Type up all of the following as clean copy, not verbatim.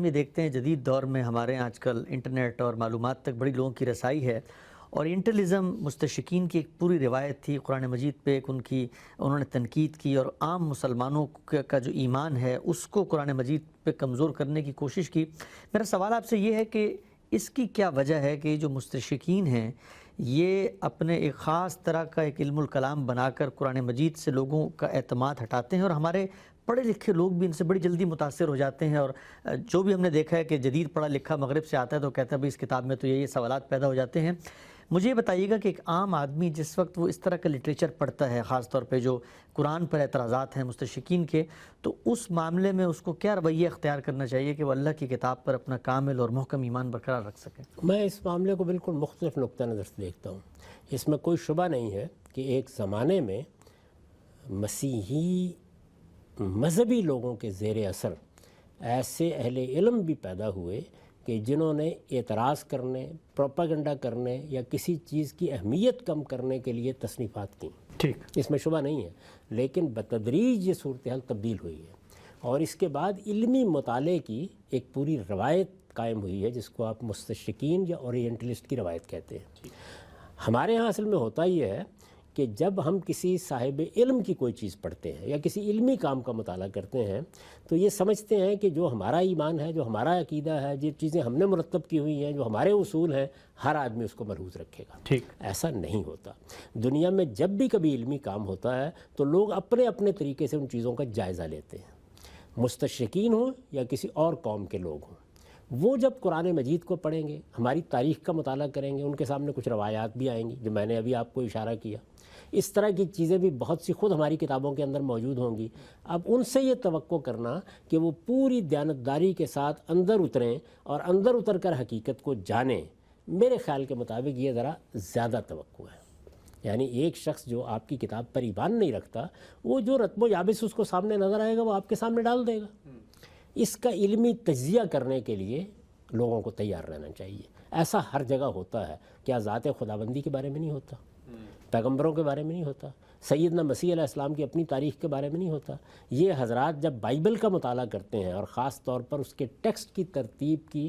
ہم یہ دیکھتے ہیں جدید دور میں ہمارے آج کل انٹرنیٹ اور معلومات تک بڑی لوگوں کی رسائی ہے، اور انٹرلزم مستشرقین کی ایک پوری روایت تھی قرآن مجید پہ، انہوں نے تنقید کی اور عام مسلمانوں کا جو ایمان ہے اس کو قرآن مجید پہ کمزور کرنے کی کوشش کی۔ میرا سوال آپ سے یہ ہے کہ اس کی کیا وجہ ہے کہ جو مستشرقین ہیں یہ اپنے ایک خاص طرح کا ایک علم الکلام بنا کر قرآن مجید سے لوگوں کا اعتماد ہٹاتے ہیں، اور ہمارے پڑھے لکھے لوگ بھی ان سے بڑی جلدی متاثر ہو جاتے ہیں، اور جو بھی ہم نے دیکھا ہے کہ جدید پڑھا لکھا مغرب سے آتا ہے تو کہتا ہے بھئی اس کتاب میں تو یہ سوالات پیدا ہو جاتے ہیں۔ مجھے یہ بتائیے گا کہ ایک عام آدمی جس وقت وہ اس طرح کا لٹریچر پڑھتا ہے، خاص طور پہ جو قرآن پر اعتراضات ہیں مستشرقین کے، تو اس معاملے میں اس کو کیا رویہ اختیار کرنا چاہیے کہ وہ اللہ کی کتاب پر اپنا کامل اور محکم ایمان برقرار رکھ سکے؟ میں اس معاملے کو بالکل مختلف نقطہ نظر سے دیکھتا ہوں۔ اس میں کوئی شبہ نہیں ہے کہ ایک زمانے میں مسیحی مذہبی لوگوں کے زیر اثر ایسے اہل علم بھی پیدا ہوئے کہ جنہوں نے اعتراض کرنے، پروپیگنڈا کرنے یا کسی چیز کی اہمیت کم کرنے کے لیے تصنیفات کیں۔ ٹھیک، اس میں شبہ نہیں ہے، لیکن بتدریج یہ صورتحال تبدیل ہوئی ہے، اور اس کے بعد علمی مطالعے کی ایک پوری روایت قائم ہوئی ہے جس کو آپ مستشرقین یا اورینٹلسٹ کی روایت کہتے ہیں۔ ہمارے ہاں اصل میں ہوتا یہ ہے کہ جب ہم کسی صاحب علم کی کوئی چیز پڑھتے ہیں یا کسی علمی کام کا مطالعہ کرتے ہیں تو یہ سمجھتے ہیں کہ جو ہمارا ایمان ہے، جو ہمارا عقیدہ ہے، جو چیزیں ہم نے مرتب کی ہوئی ہیں، جو ہمارے اصول ہیں، ہر آدمی اس کو ملحوظ رکھے گا۔ ٹھیک، ایسا نہیں ہوتا۔ دنیا میں جب بھی کبھی علمی کام ہوتا ہے تو لوگ اپنے اپنے طریقے سے ان چیزوں کا جائزہ لیتے ہیں، مستشرقین ہوں یا کسی اور قوم کے لوگ ہوں۔ وہ جب قرآن مجید کو پڑھیں گے، ہماری تاریخ کا مطالعہ کریں گے، ان کے سامنے کچھ روایات بھی آئیں گی جو میں نے ابھی آپ کو اشارہ کیا، اس طرح کی چیزیں بھی بہت سی خود ہماری کتابوں کے اندر موجود ہوں گی۔ اب ان سے یہ توقع کرنا کہ وہ پوری دیانتداری کے ساتھ اندر اتریں اور اندر اتر کر حقیقت کو جانیں، میرے خیال کے مطابق یہ ذرا زیادہ توقع ہے۔ یعنی ایک شخص جو آپ کی کتاب پر ایمان نہیں رکھتا، وہ جو رتب و یابس اس کو سامنے نظر آئے گا وہ آپ کے سامنے ڈال دے گا۔ اس کا علمی تجزیہ کرنے کے لیے لوگوں کو تیار رہنا چاہیے۔ ایسا ہر جگہ ہوتا ہے، کیا ذات خداوندی کے بارے میں نہیں ہوتا؟ پیغمبروں کے بارے میں نہیں ہوتا؟ سیدنا مسیح علیہ السلام کی اپنی تاریخ کے بارے میں نہیں ہوتا؟ یہ حضرات جب بائبل کا مطالعہ کرتے ہیں اور خاص طور پر اس کے ٹیکسٹ کی ترتیب کی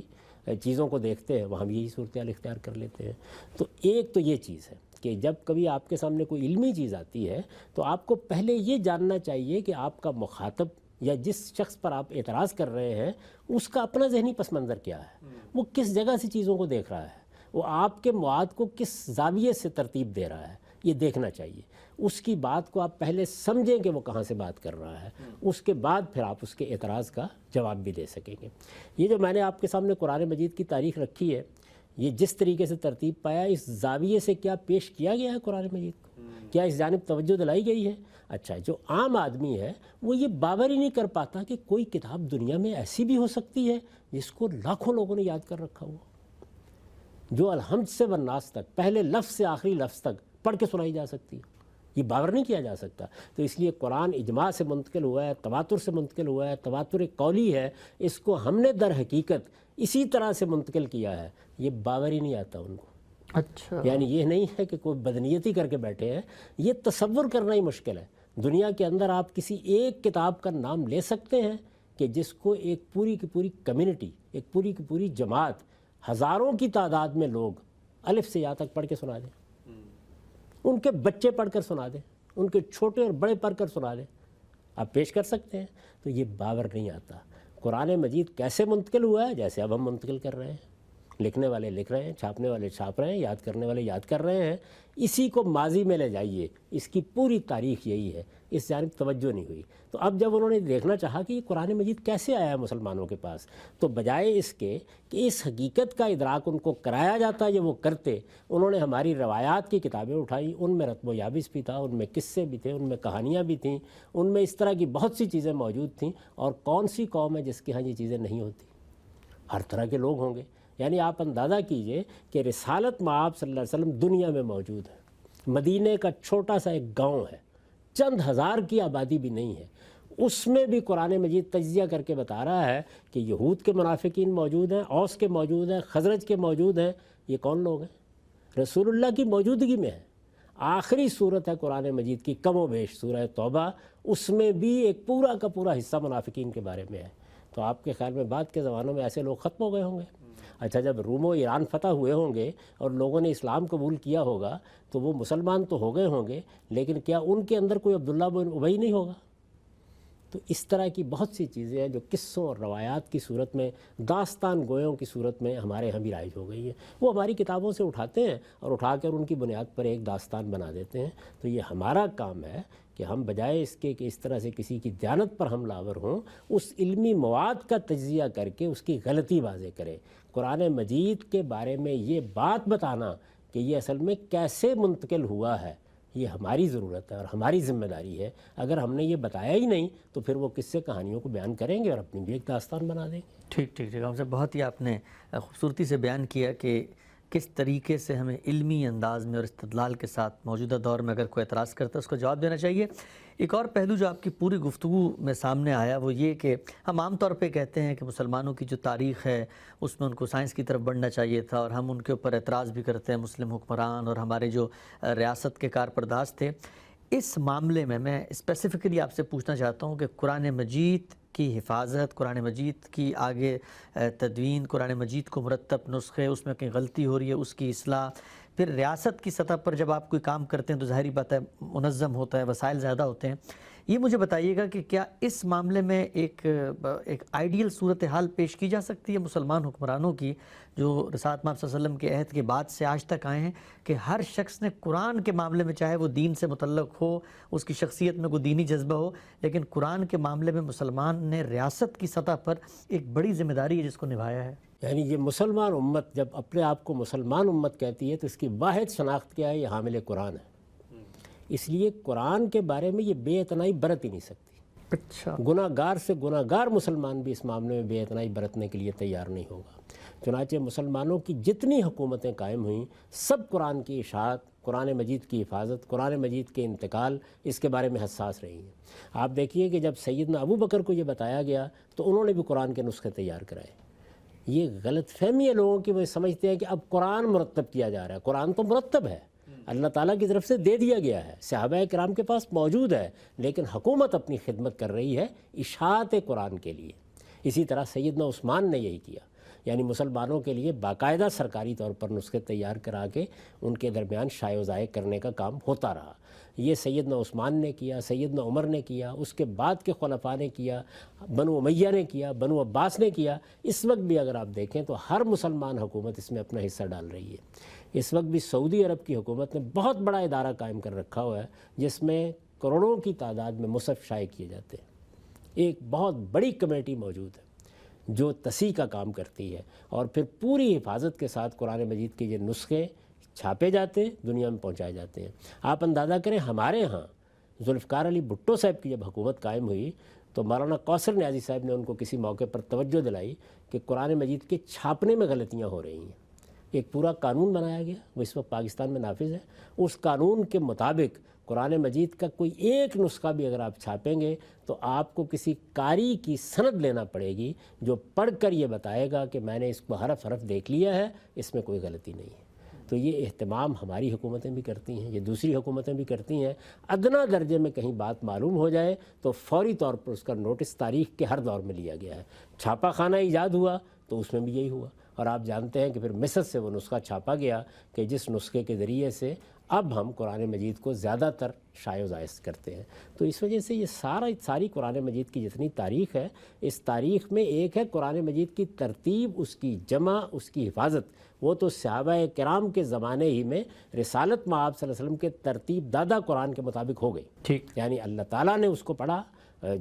چیزوں کو دیکھتے ہیں، وہاں بھی یہی صورتحال اختیار کر لیتے ہیں۔ تو ایک تو یہ چیز ہے کہ جب کبھی آپ کے سامنے کوئی علمی چیز آتی ہے تو آپ کو پہلے یہ جاننا چاہیے کہ آپ کا مخاطب یا جس شخص پر آپ اعتراض کر رہے ہیں اس کا اپنا ذہنی پس منظر کیا ہے، وہ کس جگہ سے چیزوں کو دیکھ رہا ہے، وہ آپ کے مواد کو کس زاویے سے ترتیب دے رہا ہے، یہ دیکھنا چاہیے۔ اس کی بات کو آپ پہلے سمجھیں کہ وہ کہاں سے بات کر رہا ہے، اس کے بعد پھر آپ اس کے اعتراض کا جواب بھی دے سکیں گے۔ یہ جو میں نے آپ کے سامنے قرآن مجید کی تاریخ رکھی ہے، یہ جس طریقے سے ترتیب پایا، اس زاویے سے کیا پیش کیا گیا ہے قرآن مجید کو، کیا اس جانب توجہ دلائی گئی ہے؟ اچھا، جو عام آدمی ہے وہ یہ باور ہی نہیں کر پاتا کہ کوئی کتاب دنیا میں ایسی بھی ہو سکتی ہے جس کو لاکھوں لوگوں نے یاد کر رکھا ہوا، جو الحمد سے والناس تک پہلے لفظ سے آخری لفظ تک پڑھ کے سنائی جا سکتی ہے۔ یہ باور نہیں کیا جا سکتا۔ تو اس لیے قرآن اجماع سے منتقل ہوا ہے، تواتر سے منتقل ہوا ہے، تواتر قولی ہے، اس کو ہم نے در حقیقت اسی طرح سے منتقل کیا ہے، یہ باور ہی نہیں آتا ان کو۔ اچھا، یعنی یہ نہیں ہے کہ کوئی بدنیتی کر کے بیٹھے ہیں، یہ تصور کرنا ہی مشکل ہے۔ دنیا کے اندر آپ کسی ایک کتاب کا نام لے سکتے ہیں کہ جس کو ایک پوری کی پوری کمیونٹی، ایک پوری کی پوری جماعت، ہزاروں کی تعداد میں لوگ الف سے یا تک پڑھ کے سنا دیں، ان کے بچے پڑھ کر سنا دیں، ان کے چھوٹے اور بڑے پڑھ کر سنا دیں، آپ پیش کر سکتے ہیں؟ تو یہ باور نہیں آتا۔ قرآن مجید کیسے منتقل ہوا ہے؟ جیسے اب ہم منتقل کر رہے ہیں، لکھنے والے لکھ رہے ہیں، چھاپنے والے چھاپ رہے ہیں، یاد کرنے والے یاد کر رہے ہیں، اسی کو ماضی میں لے جائیے۔ اس کی پوری تاریخ یہی ہے، اس جانب توجہ نہیں ہوئی۔ تو اب جب انہوں نے دیکھنا چاہا کہ یہ قرآن مجید کیسے آیا ہے مسلمانوں کے پاس، تو بجائے اس کے کہ اس حقیقت کا ادراک ان کو کرایا جاتا یا وہ کرتے، انہوں نے ہماری روایات کی کتابیں اٹھائیں، ان میں رتب و یابس بھی تھا، ان میں قصے بھی تھے، ان میں کہانیاں بھی تھیں، ان میں اس طرح کی بہت سی چیزیں موجود تھیں۔ اور کون سی قوم ہے جس کے ہاں یہ چیزیں نہیں ہوتی؟ ہر طرح کے لوگ ہوں گے۔ یعنی آپ اندازہ کیجئے کہ رسالت مآب صلی اللہ علیہ وسلم دنیا میں موجود ہے، مدینے کا چھوٹا سا ایک گاؤں ہے، چند ہزار کی آبادی بھی نہیں ہے، اس میں بھی قرآن مجید تجزیہ کر کے بتا رہا ہے کہ یہود کے منافقین موجود ہیں، اوس کے موجود ہیں، خزرج کے موجود ہیں۔ یہ کون لوگ ہیں؟ رسول اللہ کی موجودگی میں ہے۔ آخری صورت ہے قرآن مجید کی کم و بیش سورہ توبہ، اس میں بھی ایک پورا کا پورا حصہ منافقین کے بارے میں ہے۔ تو آپ کے خیال میں بعد کے زمانوں میں ایسے لوگ ختم ہو گئے ہوں گے؟ اچھا، جب روم و ایران فتح ہوئے ہوں گے اور لوگوں نے اسلام قبول کیا ہوگا تو وہ مسلمان تو ہو گئے ہوں گے، لیکن کیا ان کے اندر کوئی عبداللہ بن ابی نہیں ہوگا؟ تو اس طرح کی بہت سی چیزیں ہیں جو قصوں اور روایات کی صورت میں، داستان گویوں کی صورت میں ہمارے ہاں بھی رائج ہو گئی ہیں. وہ ہماری کتابوں سے اٹھاتے ہیں اور اٹھا کر ان کی بنیاد پر ایک داستان بنا دیتے ہیں. تو یہ ہمارا کام ہے کہ ہم بجائے اس کے کہ اس طرح سے کسی کی دیانت پر حملہ آور ہوں، اس علمی مواد کا تجزیہ کر کے اس کی غلطی واضح کریں. قرآن مجید کے بارے میں یہ بات بتانا کہ یہ اصل میں کیسے منتقل ہوا ہے، یہ ہماری ضرورت ہے اور ہماری ذمہ داری ہے. اگر ہم نے یہ بتایا ہی نہیں تو پھر وہ قصے کہانیوں کو بیان کریں گے اور اپنی بھی ایک داستان بنا دیں گے. ٹھیک ٹھیک ٹھیک، ہم سے بہت ہی آپ نے خوبصورتی سے بیان کیا کہ کس طریقے سے ہمیں علمی انداز میں اور استدلال کے ساتھ موجودہ دور میں اگر کوئی اعتراض کرتا ہے اس کو جواب دینا چاہیے. ایک اور پہلو جو آپ کی پوری گفتگو میں سامنے آیا وہ یہ کہ ہم عام طور پہ کہتے ہیں کہ مسلمانوں کی جو تاریخ ہے اس میں ان کو سائنس کی طرف بڑھنا چاہیے تھا، اور ہم ان کے اوپر اعتراض بھی کرتے ہیں، مسلم حکمران اور ہمارے جو ریاست کے کارپرداز تھے. اس معاملے میں اسپیسیفکلی آپ سے پوچھنا چاہتا ہوں کہ قرآن مجید کی حفاظت، قرآن مجید کی آگے تدوین، قرآن مجید کو مرتب نسخے، اس میں کہیں غلطی ہو رہی ہے اس کی اصلاح، پھر ریاست کی سطح پر جب آپ کوئی کام کرتے ہیں تو ظاہری بات ہے منظم ہوتا ہے، وسائل زیادہ ہوتے ہیں. یہ مجھے بتائیے گا کہ کیا اس معاملے میں ایک آئیڈیل صورتحال پیش کی جا سکتی ہے مسلمان حکمرانوں کی جو رسالت مآب صلی اللہ علیہ وسلم کے عہد کے بعد سے آج تک آئے ہیں، کہ ہر شخص نے قرآن کے معاملے میں، چاہے وہ دین سے متعلق ہو، اس کی شخصیت میں کوئی دینی جذبہ ہو، لیکن قرآن کے معاملے میں مسلمان نے ریاست کی سطح پر ایک بڑی ذمہ داری ہے جس کو نبھایا ہے؟ یعنی یہ مسلمان امت جب اپنے آپ کو مسلمان امت کہتی ہے تو اس کی واحد شناخت کیا ہے؟ یہ حامل قرآن ہے. اس لیے قرآن کے بارے میں یہ بے اعتنائی برت ہی نہیں سکتی. اچھا، گناہ گار سے گناہ گار مسلمان بھی اس معاملے میں بے اعتنائی برتنے کے لیے تیار نہیں ہوگا. چنانچہ مسلمانوں کی جتنی حکومتیں قائم ہوئیں سب قرآن کی اشاعت، قرآن مجید کی حفاظت، قرآن مجید کے انتقال، اس کے بارے میں حساس رہی ہیں. آپ دیکھیے کہ جب سیدنا ابو بکر کو یہ بتایا گیا تو انہوں نے بھی قرآن کے نسخے تیار کرائے. یہ غلط فہمی ہے لوگوں کی، وہ سمجھتے ہیں کہ اب قرآن مرتب کیا جا رہا ہے. قرآن تو مرتب ہے، اللہ تعالیٰ کی طرف سے دے دیا گیا ہے، صحابہ کرام کے پاس موجود ہے، لیکن حکومت اپنی خدمت کر رہی ہے اشاعت قرآن کے لیے. اسی طرح سیدنا عثمان نے یہی کیا، یعنی مسلمانوں کے لیے باقاعدہ سرکاری طور پر نسخے تیار کرا کے ان کے درمیان شائع و ضائع کرنے کا کام ہوتا رہا. یہ سیدنا عثمان نے کیا، سیدنا عمر نے کیا، اس کے بعد کے خلفاء نے کیا، بنو امیہ نے کیا، بنو عباس نے کیا. اس وقت بھی اگر آپ دیکھیں تو ہر مسلمان حکومت اس میں اپنا حصہ ڈال رہی ہے. اس وقت بھی سعودی عرب کی حکومت نے بہت بڑا ادارہ قائم کر رکھا ہوا ہے جس میں کروڑوں کی تعداد میں مصحف شائع کیے جاتے ہیں. ایک بہت بڑی کمیٹی موجود ہے جو تصحیح کا کام کرتی ہے، اور پھر پوری حفاظت کے ساتھ قرآن مجید کے یہ نسخے چھاپے جاتے ہیں، دنیا میں پہنچائے جاتے ہیں. آپ اندازہ کریں ہمارے ہاں ذوالفقار علی بھٹو صاحب کی جب حکومت قائم ہوئی تو مولانا کوثر نیازی صاحب نے ان کو کسی موقع پر توجہ دلائی کہ قرآن مجید کے چھاپنے میں غلطیاں ہو رہی ہیں. ایک پورا قانون بنایا گیا، وہ اس وقت پاکستان میں نافذ ہے. اس قانون کے مطابق قرآن مجید کا کوئی ایک نسخہ بھی اگر آپ چھاپیں گے تو آپ کو کسی قاری کی سند لینا پڑے گی جو پڑھ کر یہ بتائے گا کہ میں نے اس کو حرف حرف دیکھ لیا ہے، اس میں کوئی غلطی نہیں ہے. تو یہ اہتمام ہماری حکومتیں بھی کرتی ہیں، یہ دوسری حکومتیں بھی کرتی ہیں. ادنا درجے میں کہیں بات معلوم ہو جائے تو فوری طور پر اس کا نوٹس تاریخ کے ہر دور میں لیا گیا ہے. چھاپا خانہ ایجاد ہوا تو اس میں بھی یہی ہوا، اور آپ جانتے ہیں کہ پھر مصر سے وہ نسخہ چھاپا گیا کہ جس نسخے کے ذریعے سے اب ہم قرآن مجید کو زیادہ تر شائع و ضائع کرتے ہیں. تو اس وجہ سے یہ ساری قرآن مجید کی جتنی تاریخ ہے، اس تاریخ میں ایک ہے قرآن مجید کی ترتیب، اس کی جمع، اس کی حفاظت. وہ تو صحابہ کرام کے زمانے ہی میں رسالت مآب صلی اللہ علیہ وسلم کے ترتیب دادا قرآن کے مطابق ہو گئی. ٹھیک، یعنی اللہ تعالیٰ نے اس کو پڑھا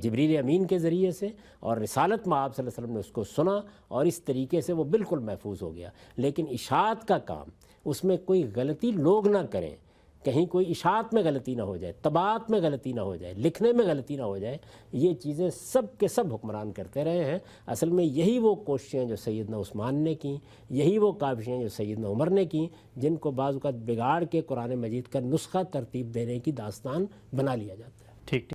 جبریل امین کے ذریعے سے، اور رسالت مآب صلی اللہ علیہ وسلم نے اس کو سنا، اور اس طریقے سے وہ بالکل محفوظ ہو گیا. لیکن اشاعت کا کام، اس میں کوئی غلطی لوگ نہ کریں، کہیں کوئی اشاعت میں غلطی نہ ہو جائے، طباعت میں غلطی نہ ہو جائے، لکھنے میں غلطی نہ ہو جائے. یہ چیزیں سب کے سب حکمران کرتے رہے ہیں. اصل میں یہی وہ کوششیں جو سیدنا عثمان نے کیں، یہی وہ کاوشیں جو سیدنا عمر نے کیں، جن کو بعض اوقات بگاڑ کے قرآن مجید کا نسخہ ترتیب دینے کی داستان بنا لیا جاتا ہے.